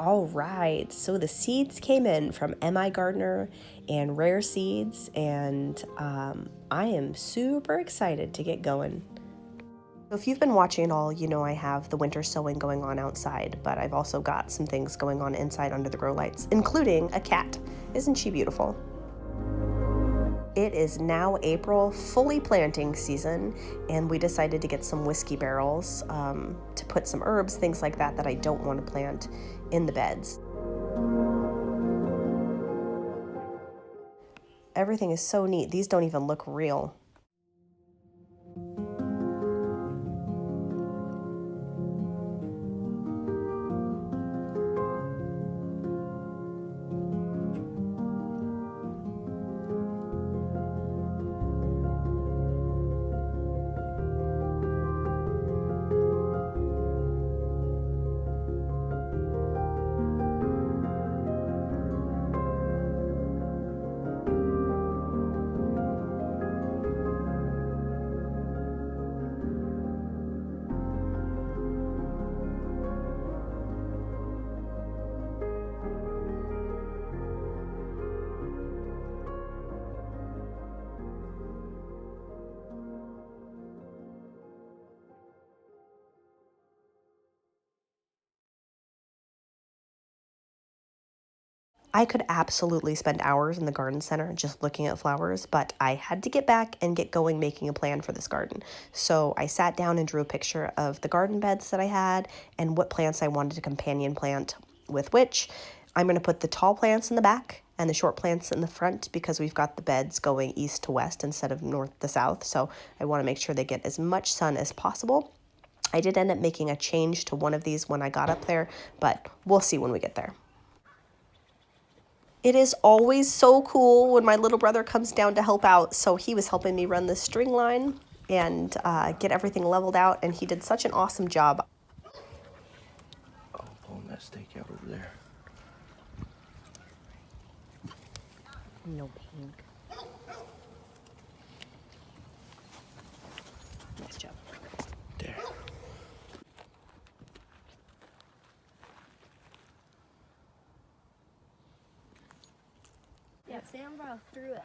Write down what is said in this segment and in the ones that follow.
All right, so the seeds came in from MI Gardener and Rare Seeds, and I am super excited to get going. So if you've been watching at all, you know I have the winter sowing going on outside, but I've also got some things going on inside under the grow lights, including a cat. Isn't she beautiful? It is now April, fully planting season, and we decided to get some whiskey barrels to put some herbs, things like that, that I don't want to plant in the beds. Everything is so neat. These don't even look real. I could absolutely spend hours in the garden center just looking at flowers, but I had to get back and get going making a plan for this garden. So I sat down and drew a picture of the garden beds that I had and what plants I wanted to companion plant with which. I'm going to put the tall plants in the back and the short plants in the front because we've got the beds going east to west instead of north to south. So I want to make sure they get as much sun as possible. I did end up making a change to one of these when I got up there, but we'll see when we get there. It is always so cool when my little brother comes down to help out. So he was helping me run the string line and get everything leveled out, and he did such an awesome job. Oh, pulling that stake out over there. No pink. Nice job. There. Yeah, Sam brought through it.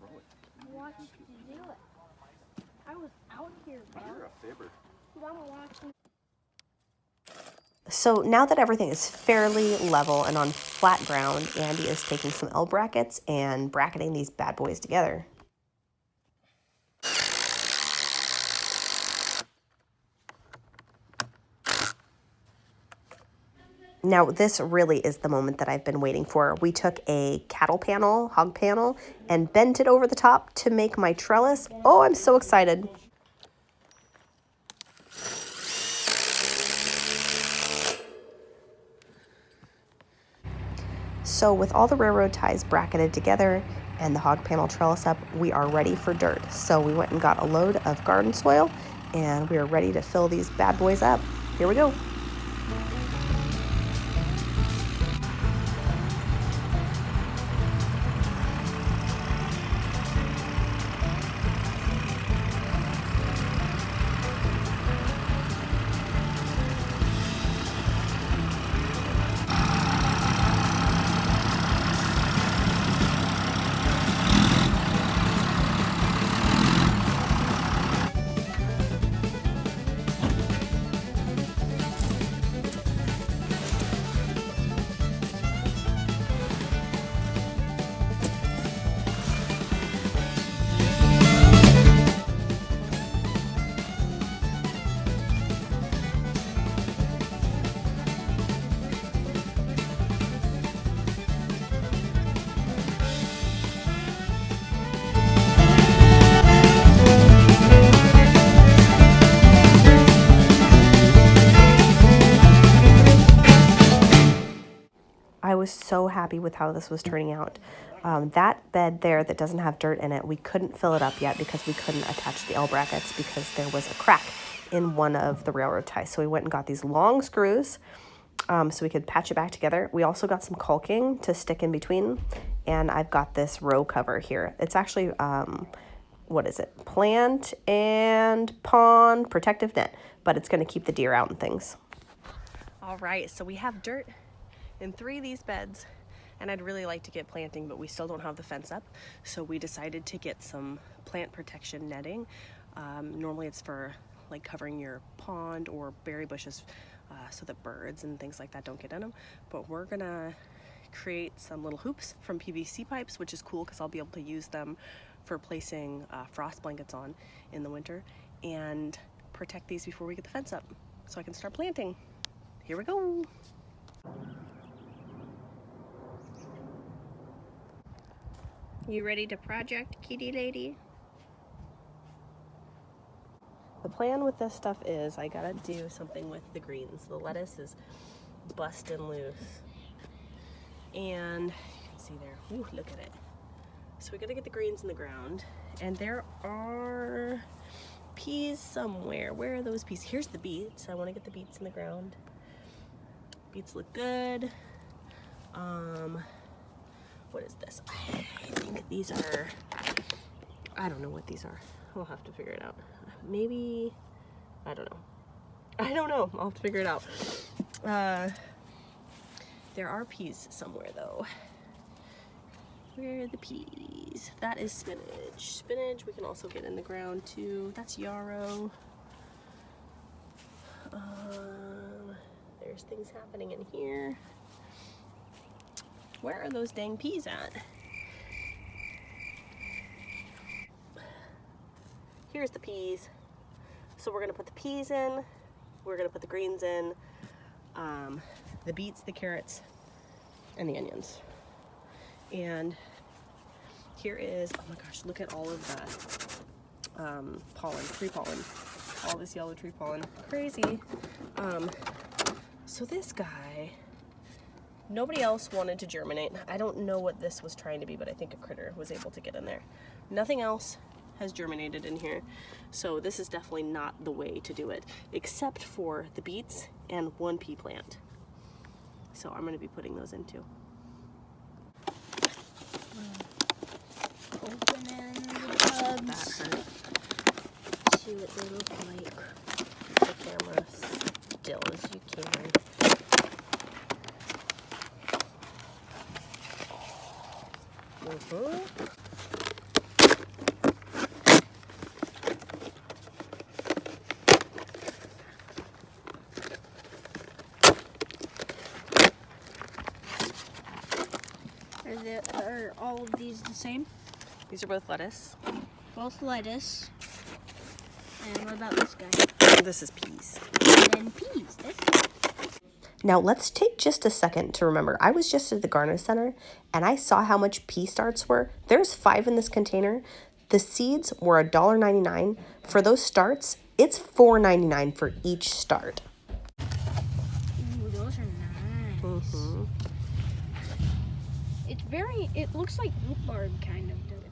I watched you do it. I was out here, bro. You're a fibber. Mama watching. So now that everything is fairly level and on flat ground, Andy is taking some L brackets and bracketing these bad boys together. Now, this really is the moment that I've been waiting for. We took a cattle panel, hog panel, and bent it over the top to make my trellis. Oh, I'm so excited. So with all the railroad ties bracketed together and the hog panel trellis up, we are ready for dirt. So we went and got a load of garden soil, and we are ready to fill these bad boys up. Here we go. I was so happy with how this was turning out. That bed there that doesn't have dirt in it, we couldn't fill it up yet because we couldn't attach the L brackets because there was a crack in one of the railroad ties. So we went and got these long screws so we could patch it back together. We also got some caulking to stick in between, and I've got this row cover here. It's actually, what is it? Plant and pond protective net, but it's going to keep the deer out and things. All right, so we have dirt in 3 of these beds, and I'd really like to get planting, but we still don't have the fence up, so we decided to get some plant protection netting. Normally it's for like covering your pond or berry bushes so that birds and things like that don't get in them, but we're gonna create some little hoops from PVC pipes, which is cool because I'll be able to use them for placing frost blankets on in the winter, and protect these before we get the fence up so I can start planting. Here we go. You ready to project, kitty lady? The plan with this stuff is I gotta do something with the greens. The lettuce is busting loose. And you can see there, ooh, look at it. So we gotta get the greens in the ground. And there are peas somewhere. Where are those peas? Here's the beets. I wanna get the beets in the ground. Beets look good. What is this? I think these are, I don't know what these are. We'll have to figure it out. Maybe, I don't know. I'll have to figure it out. There are peas somewhere though. Where are the peas? That is spinach. Spinach we can also get in the ground too. That's yarrow. There's things happening in here. Where are those dang peas at? Here's the peas. So we're gonna put the peas in, we're gonna put the greens in, the beets, the carrots, and the onions. And here is, oh my gosh, look at all of the pollen, tree pollen. All this yellow tree pollen, crazy. So this guy, nobody else wanted to germinate. I don't know what this was trying to be, but I think a critter was able to get in there. Nothing else has germinated in here, so this is definitely not the way to do it, except for the beets and 1 pea plant. So I'm going to be putting those in too. Opening the That tubs. hurt. See what they look like. The camera still as you can. Are all of these the same? These are both lettuce. Both lettuce. And what about this guy? This is peas. And then peas. Now let's take just a second to remember, I was just at the garden center and I saw how much pea starts were. There's 5 in this container. The seeds were $1.99. For those starts, it's $4.99 for each start. Ooh, those are nice. It looks like rhubarb kind of, does it?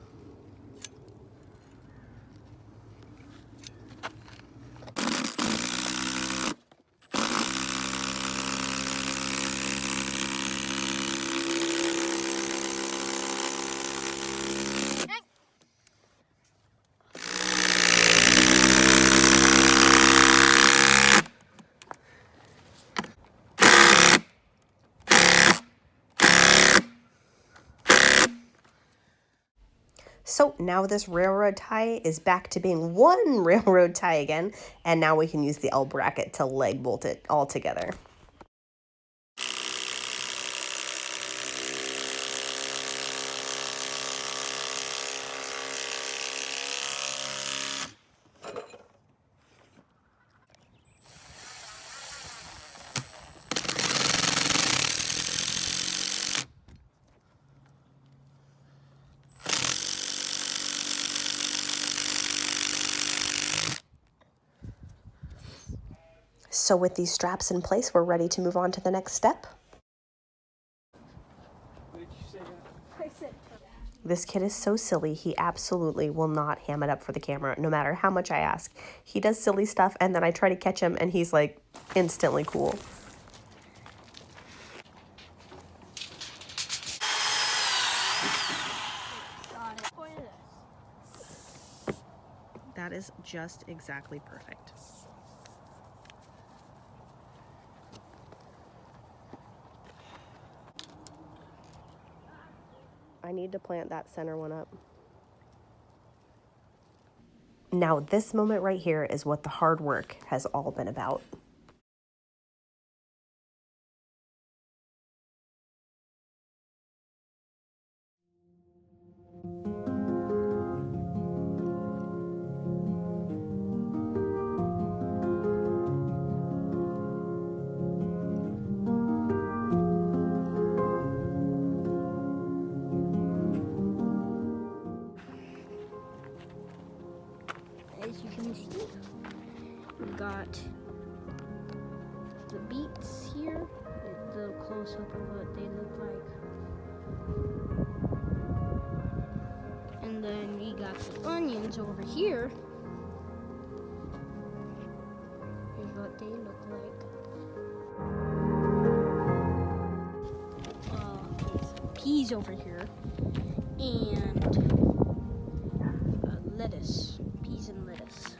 So now this railroad tie is back to being 1 railroad tie again, and now we can use the L bracket to leg bolt it all together. So with these straps in place, we're ready to move on to the next step. I said This kid is so silly, he absolutely will not ham it up for the camera, no matter how much I ask. He does silly stuff, and then I try to catch him, and he's like instantly cool. got it. Look at this. That is just exactly perfect. I need to plant that center one up. Now, this moment right here is what the hard work has all been about. As you can see, we've got the beets here. A little close up of what they look like. And then we got the onions over here. Here's what they look like. Peas over here. And lettuce. Peas and lettuce.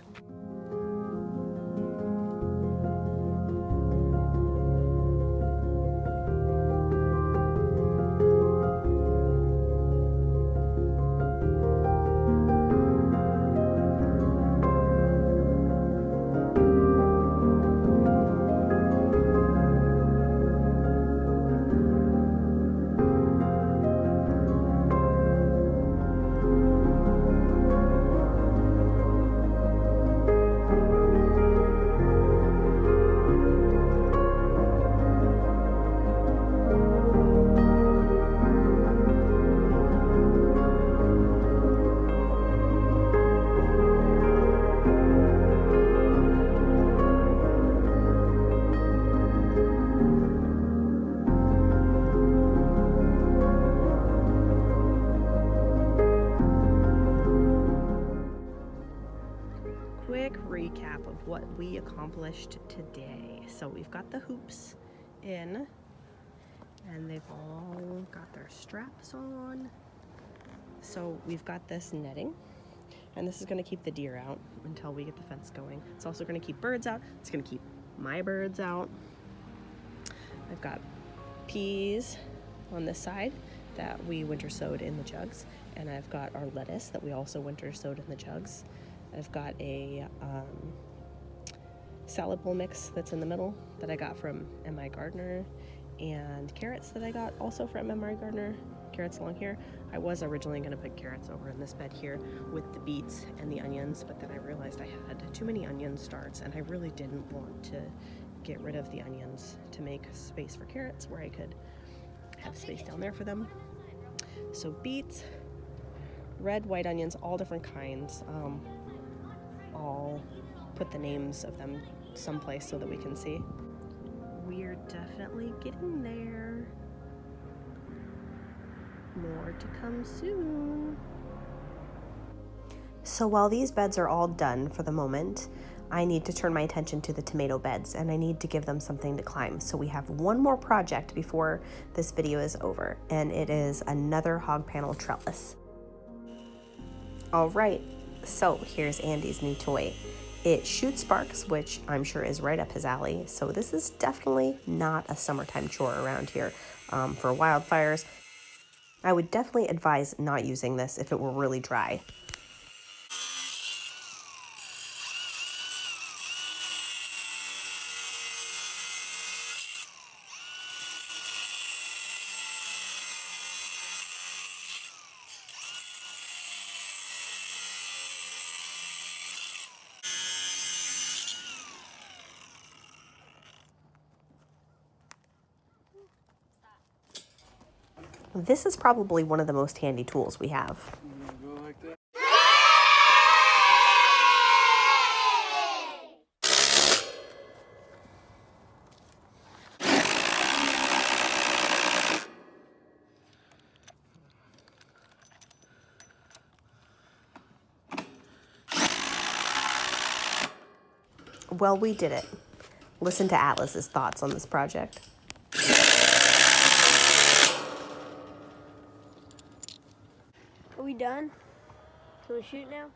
Quick recap of what we accomplished today. So we've got the hoops in, and they've all got their straps on. So we've got this netting, and this is going to keep the deer out until we get the fence going. It's also going to keep birds out. It's going to keep my birds out. I've got peas on this side that we winter sowed in the jugs, and I've got our lettuce that we also winter sowed in the jugs. I've got a salad bowl mix that's in the middle that I got from M.I. Gardner, and carrots that I got also from M.I. Gardner, carrots along here. I was originally going to put carrots over in this bed here with the beets and the onions, but then I realized I had too many onion starts, and I really didn't want to get rid of the onions to make space for carrots where I could have space down there for them. So beets, red, white onions, all different kinds. I'll put the names of them someplace so that we can see. We're definitely getting there. More to come soon. So while these beds are all done for the moment, I need to turn my attention to the tomato beds, and I need to give them something to climb. So we have one more project before this video is over, and it is another hog panel trellis. All right, so here's Andy's new toy. It shoots sparks, which I'm sure is right up his alley. So this is definitely not a summertime chore around here. For wildfires, I would definitely advise not using this if it were really dry. This is probably one of the most handy tools we have. Go like that. Well, we did it. Listen to Atlas's thoughts on this project. Are we done? Can we shoot now?